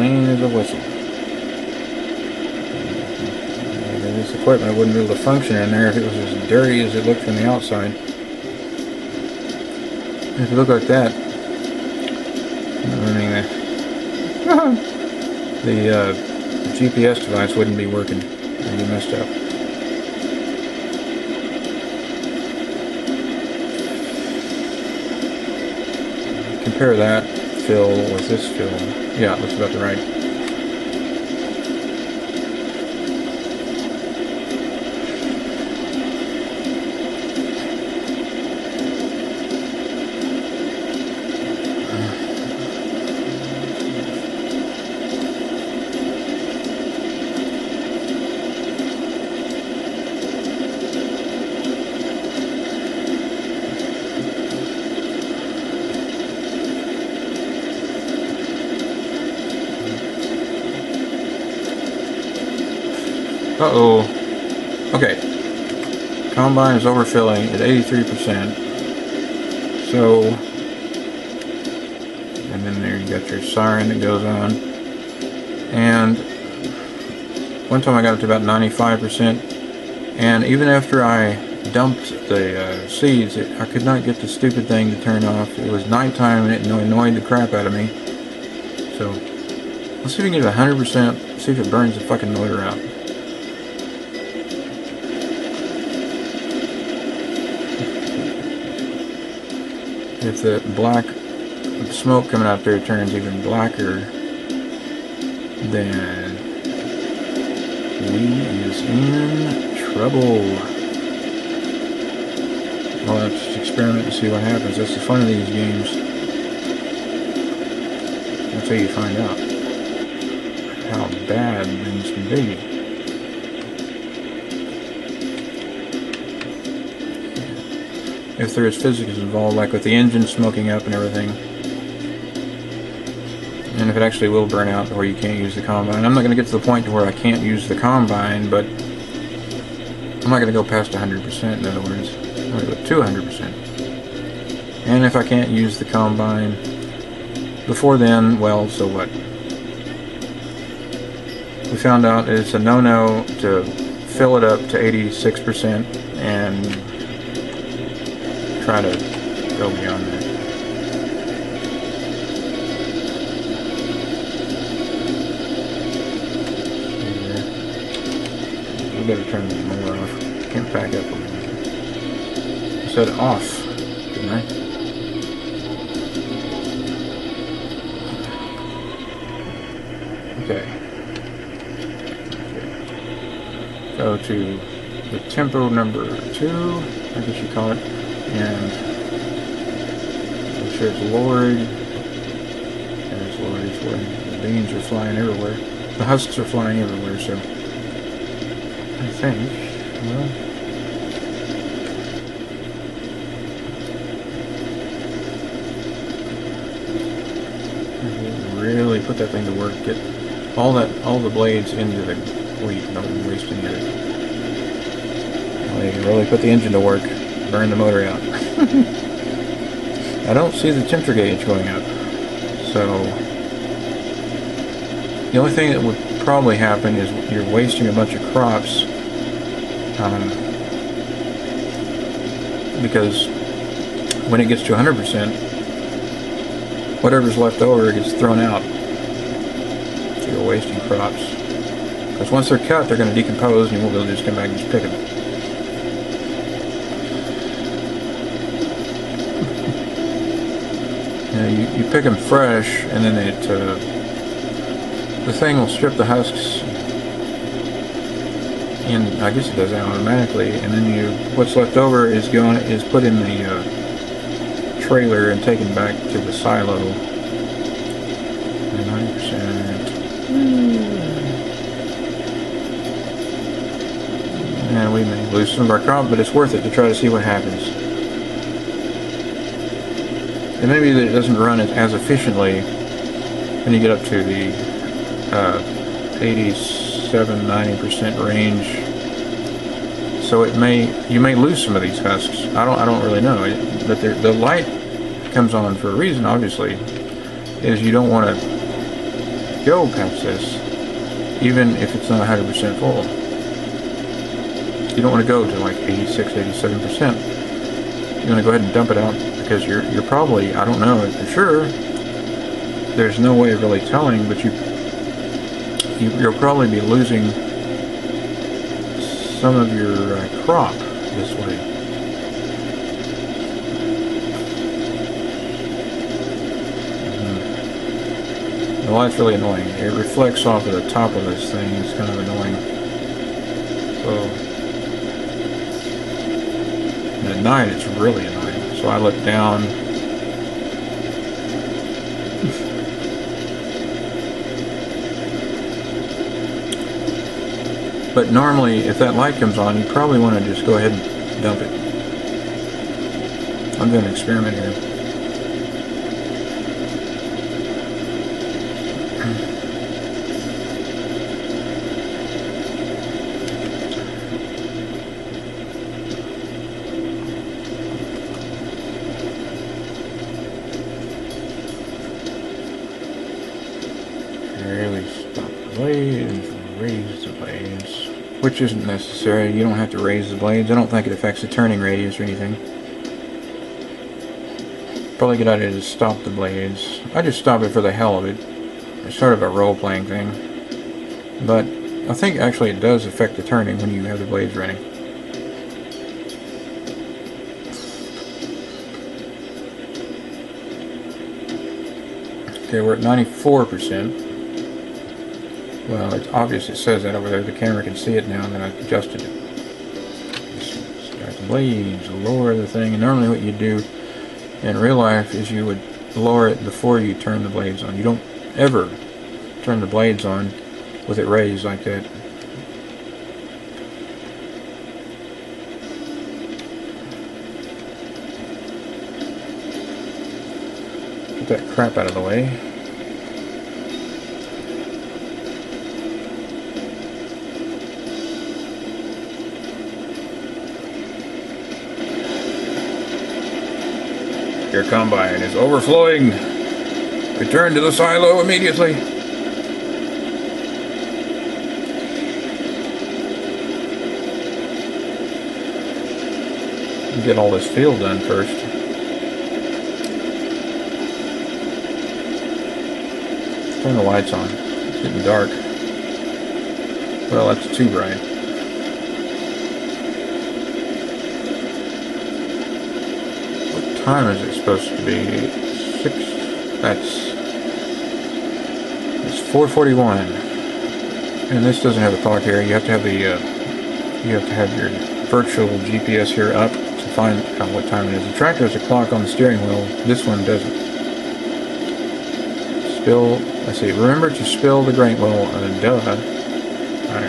clean as a whistle. This equipment wouldn't be able to function in there if it was as dirty as it looked from the outside. If it looked like that, I mean, the GPS device wouldn't be working. It'd be messed up. Compare that fill with this fill. Yeah, it looks about right. Uh-oh. Okay. Combine is overfilling at 83%. So, and then there you got your siren that goes on. And one time I got up to about 95%. And even after I dumped the seeds, I could not get the stupid thing to turn off. It was nighttime and it annoyed the crap out of me. So, let's see if we can get it 100%. See if it burns the fucking motor out. If the black smoke coming out there turns even blacker, then we is in trouble. Well, let's just experiment and see what happens. That's the fun of these games. That's how you find out how bad things can be. If there is physics involved, like with the engine smoking up and everything, and if it actually will burn out where you can't use the combine. I'm not going to get to the point to where I can't use the combine, but I'm not going to go past 100%, in other words. I'm going to go to 100%. And if I can't use the combine before then, well, so what? We found out it's a no-no to fill it up to 86% and try to go beyond that. We better turn the motor off. Can't back up on it. I said off, didn't I? Okay. Go to the tempo number 2, I guess you call it. And make sure it's lowered. And it's lowered. It's lowered. The beans are flying everywhere. The husks are flying everywhere, so I think, well, really put that thing to work. Get all the blades into the wheat. Don't waste any of it. Well, you can really put the engine to work. Burn the motor out. I don't see the temperature gauge going up, so the only thing that would probably happen is you're wasting a bunch of crops, because when it gets to 100%, whatever's left over gets thrown out, so you're wasting crops, because once they're cut they're going to decompose and you won't be able to just come back and just pick them. You pick them fresh, and then the thing will strip the husks, and I guess it does that automatically. And then what's left over is put in the trailer and taken back to the silo. 90%. And we may lose some of our crop, but it's worth it to try to see what happens. It may be that it doesn't run as efficiently when you get up to the 87–90% range. So you may lose some of these husks. I don't really know. But the light comes on for a reason, obviously. Is you don't want to go past this, even if it's not 100% full. You don't want to go to like 86, 87%. You want to go ahead and dump it out, because you're probably, I don't know for sure, there's no way of really telling, but you'll probably be losing some of your crop this way. Well, that's really annoying. It reflects off of the top of this thing. It's kind of annoying. So, and at night it's really annoying. So I look down. But normally, if that light comes on, you probably want to just go ahead and dump it. I'm doing an experiment here. There we stop the blades, raise the blades, which isn't necessary. You don't have to raise the blades. I don't think it affects the turning radius or anything. Probably a good idea to stop the blades. I just stop it for the hell of it. It's sort of a role-playing thing. But I think actually it does affect the turning when you have the blades running. Okay, we're at 94%. Well, it's obvious it says that over there. The camera can see it now that I've adjusted it. Start the blades, lower the thing. And normally what you do in real life is you would lower it before you turn the blades on. You don't ever turn the blades on with it raised like that. Get that crap out of the way. Your combine is overflowing. Return to the silo immediately. Get all this field done first. Turn the lights on. It's getting dark. Well, that's too bright. What time is it supposed to be? 6. It's 4:41. And this doesn't have a clock here. You have to have the you have to have your virtual GPS here up to find out what time it is. The tractor has a clock on the steering wheel. This one doesn't. Spill. Let's see. Remember to spill the grain. Well, duh. I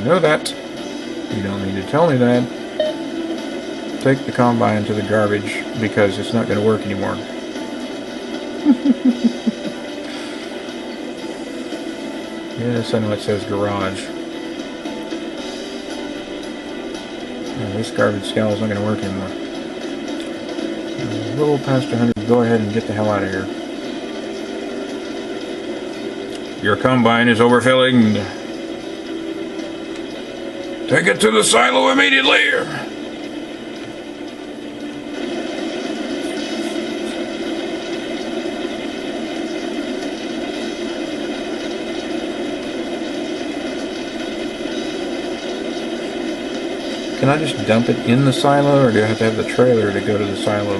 know that. You don't need to tell me that. Take the combine to the garbage because it's not going to work anymore. Yes, I know it says garage. This garbage scow is not going to work anymore. A little past 100. Go ahead and get the hell out of here. Your combine is overfilling. Take it to the silo immediately. Can I just dump it in the silo, or do I have to have the trailer to go to the silo?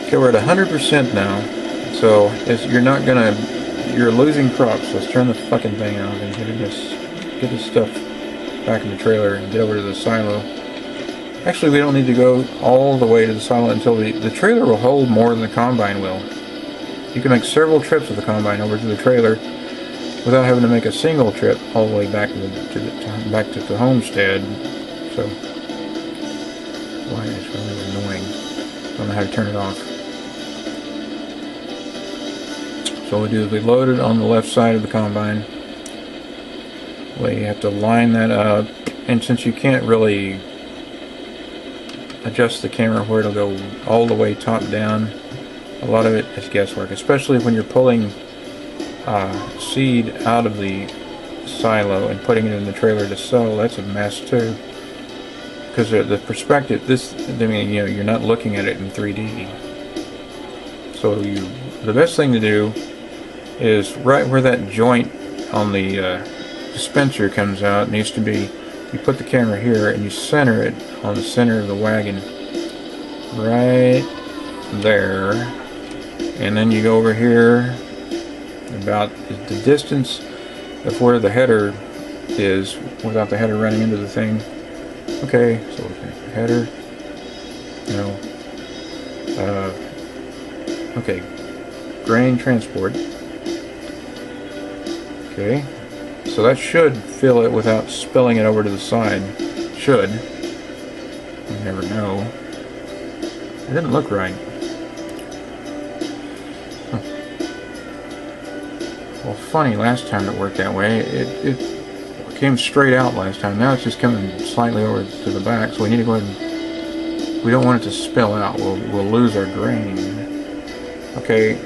Okay, we're at 100% now, so you're losing crops. Let's turn the fucking thing off and get this stuff back in the trailer and get over to the silo. Actually, we don't need to go all the way to the silo until the trailer will hold more than the combine will. You can make several trips with the combine over to the trailer without having to make a single trip all the way back to the homestead. So, why it's really annoying. I don't know how to turn it off. So what we do is we load it on the left side of the combine. Well, you have to line that up, and since you can't really adjust the camera where it'll go all the way top down. A lot of it is guesswork, especially when you're pulling seed out of the silo and putting it in the trailer to sell. That's a mess too, because the perspective, you're not looking at it in 3D. So the best thing to do is right where that joint on the dispenser comes out needs to be, you put the camera here and you center it on the center of the wagon right there, and then you go over here about the distance of where the header is without the header running into the thing. Okay, so header, okay, grain transport. Okay, so that should fill it without spilling it over to the side. Should. You never know. It didn't look right. Huh. Well, funny, last time it worked that way. It came straight out last time. Now it's just coming slightly over to the back, so we need to go ahead and... We don't want it to spill out. We'll lose our grain. Okay.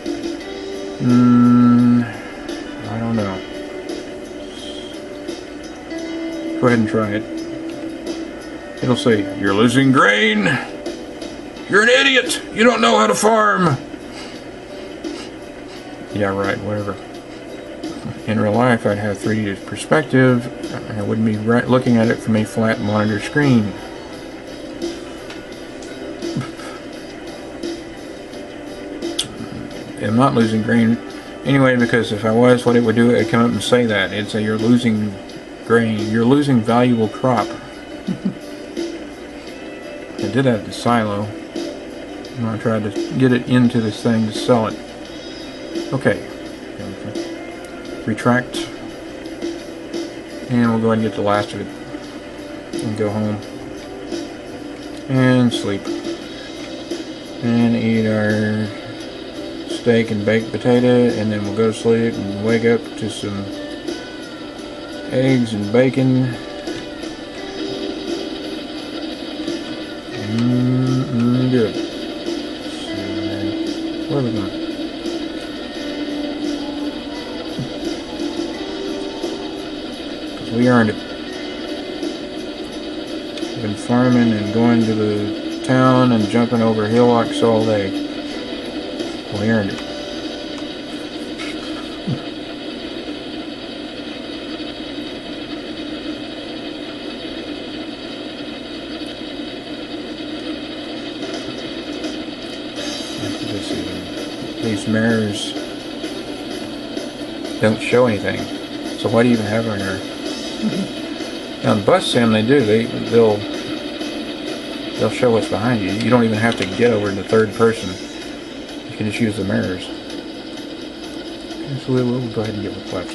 I don't know. Go ahead and try it. It'll say, "You're losing grain. You're an idiot. You don't know how to farm." Yeah, right, whatever. In real life, I'd have 3D perspective, and I wouldn't be looking at it from a flat monitor screen. I'm not losing grain anyway, because if I was, what it would do, it'd come up and say that. It'd say, "You're losing grain. You're losing valuable crop." I did that at the silo when I tried to get it into this thing to sell it. Okay. Retract. And we'll go ahead and get the last of it. And go home. And sleep. And eat our steak and baked potato. And then we'll go to sleep and wake up to some eggs and bacon. Good. So, where are we going? Because we earned it. We've been farming and going to the town and jumping over hillocks all day. We earned it. These mirrors don't show anything, so why do you even have them there? Now in bus sim they do. They'll show what's behind you. You don't even have to get over to the third person. You can just use the mirrors. Okay, so we'll go ahead and get what's left.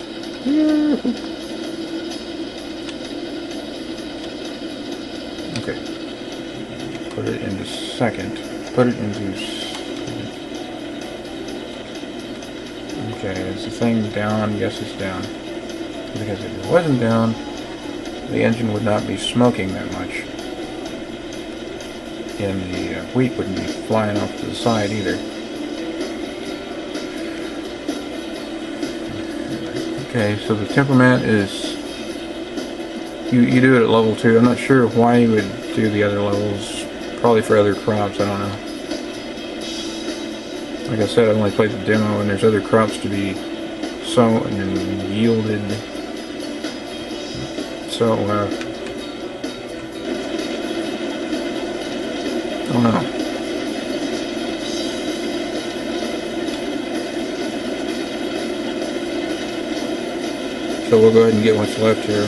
Okay. Put it into second. Put it into... Okay, is the thing down? Yes, it's down. Because if it wasn't down, the engine would not be smoking that much. And the wheat wouldn't be flying off to the side either. Okay, so the temperament is... You do it at level 2. I'm not sure why you would do the other levels. Probably for other crops, I don't know. Like I said, I've only played the demo, and there's other crops to be sown and yielded. So, I don't know. So we'll go ahead and get what's left here.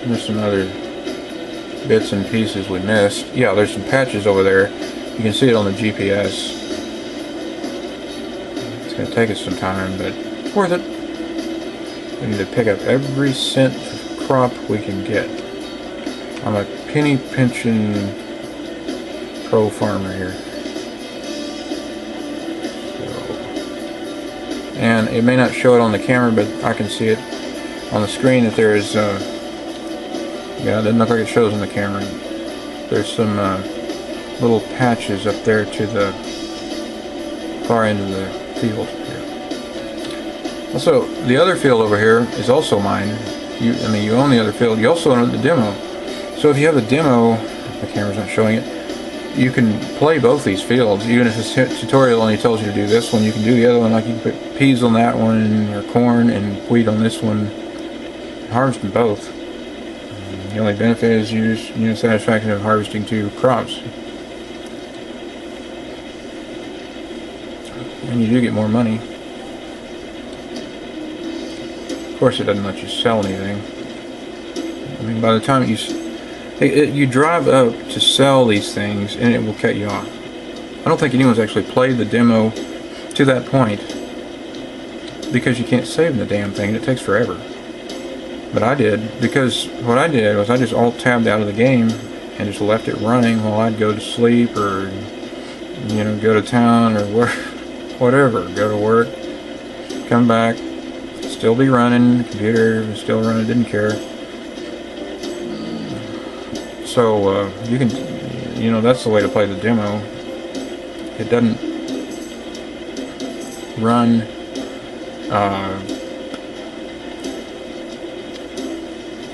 There's some other bits and pieces we missed. Yeah, there's some patches over there. You can see it on the GPS. It's going to take us some time, but it's worth it. We need to pick up every cent of crop we can get. I'm a penny pinching pro farmer here. So, and it may not show it on the camera, but I can see it on the screen that there is, yeah, it doesn't look like it shows on the camera. There's some little patches up there to the far end of the field here. Also, the other field over here is also mine. I mean, you own the other field. You also own the demo. So if you have a demo, the camera's not showing it, you can play both these fields. Even if this tutorial only tells you to do this one, you can do the other one. Like you can put peas on that one, or corn and wheat on this one. Harvest them both. The only benefit is satisfaction of harvesting two crops. And you do get more money. Of course, it doesn't let you sell anything. I mean, by the time you drive up to sell these things, and it will cut you off. I don't think anyone's actually played the demo to that point, because you can't save the damn thing. It takes forever. But I did, because what I did was I just alt-tabbed out of the game and just left it running while I'd go to sleep, or go to town, or whatever, go to work, come back, still be running, the computer was still running, didn't care. So you can, that's the way to play the demo. It doesn't run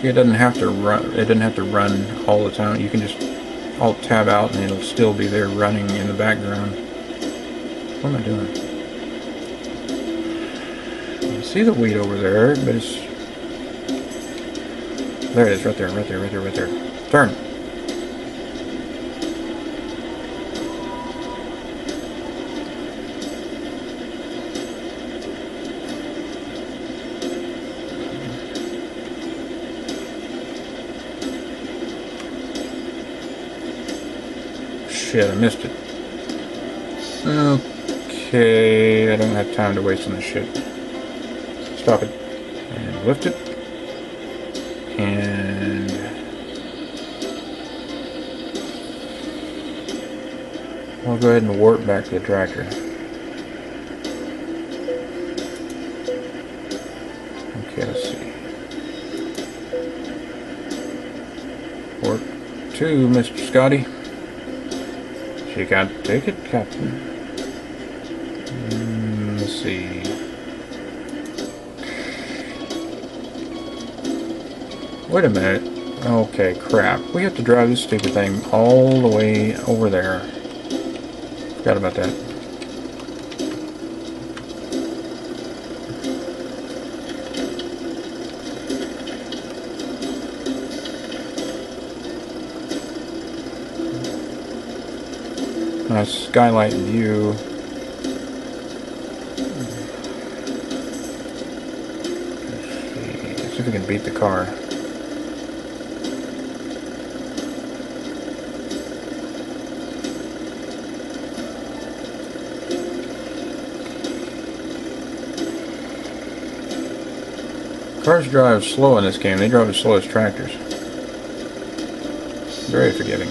it doesn't have to run all the time. You can just alt tab out and it'll still be there running in the background. What am I doing? I see the wheat over there, but it's there. It is, right there. Turn. Shit, I missed it. Okay, I don't have time to waste on this shit. Stop it. And lift it. And I'll go ahead and warp back to the tractor. Okay, let's see. Warp to Mr. Scotty. You can't take it, Captain. Let's see. Wait a minute. Okay, crap. We have to drive this stupid thing all the way over there. Forgot about that. Nice skylight view. Let's see if we can beat the car. Cars drive slow in this game. They drive as slow as tractors. Very forgiving.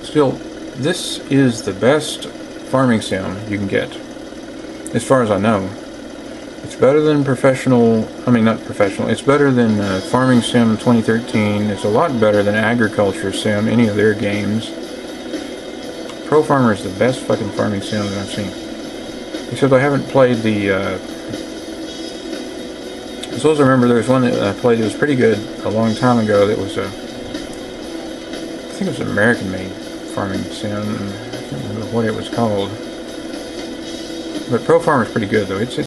Still, this is the best farming sim you can get, as far as I know. It's better than it's better than Farming Sim 2013. It's a lot better than Agriculture Sim, any of their games. Pro Farmer is the best fucking farming sim that I've seen. Except I haven't played the, as well as I remember, there was one that I played that was pretty good a long time ago that was I think it was an American-made farming sim. I can't remember what it was called. But Pro Farmer's pretty good though. It's